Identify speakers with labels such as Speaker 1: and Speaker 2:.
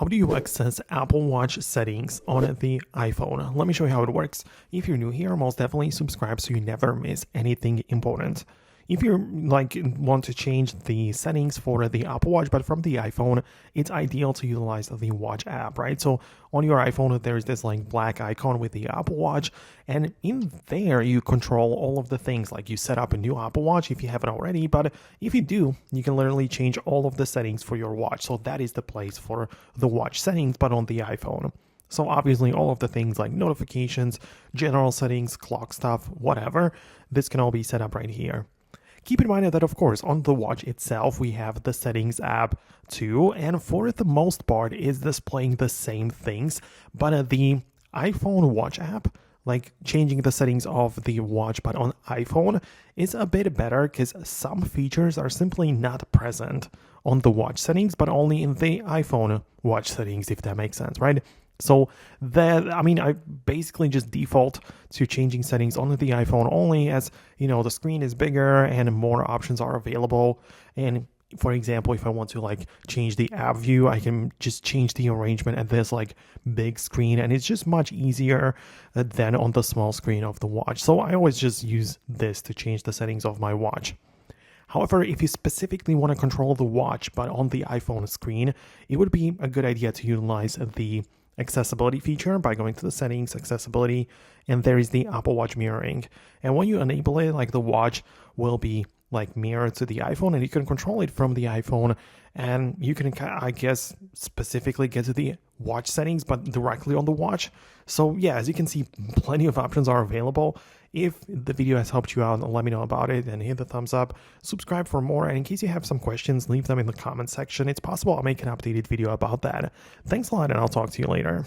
Speaker 1: How do you access Apple Watch settings on the iPhone? Let me show you how it works. If you're new here, most definitely subscribe so you never miss anything important. If you want to change the settings for the Apple Watch, but from the iPhone, it's ideal to utilize the Watch app, right? So on your iPhone, there's this black icon with the Apple Watch, and in there you control all of the things. Like you set up a new Apple Watch if you haven't already, but if you do, you can literally change all of the settings for your watch. So that is the place for the watch settings, but on the iPhone. So obviously all of the things like notifications, general settings, clock stuff, whatever, this can all be set up right here. Keep in mind that, of course, on the watch itself, we have the settings app too, and for the most part, it's displaying the same things, but the iPhone watch app, like changing the settings of the watch, but on iPhone, is a bit better because some features are simply not present on the watch settings, but only in the iPhone watch settings, if that makes sense, right? So I basically just default to changing settings on the iPhone only, as the screen is bigger and more options are available. And for example, if I want to change the app view, I can just change the arrangement at this big screen, and it's just much easier than on the small screen of the watch. So I always just use this to change the settings of my watch. However, if you specifically want to control the watch, but on the iPhone screen, it would be a good idea to utilize the accessibility feature by going to the settings, accessibility, and there is the Apple Watch mirroring. And when you enable it, the watch will be mirrored to the iPhone, and you can control it from the iPhone, and you can, I guess, specifically get to the watch settings, but directly on the watch. So yeah, as you can see, plenty of options are available. If the video has helped you out, let me know about it and hit the thumbs up, subscribe for more, and in case you have some questions, leave them in the comment section. It's possible I'll make an updated video about that. Thanks a lot, and I'll talk to you later.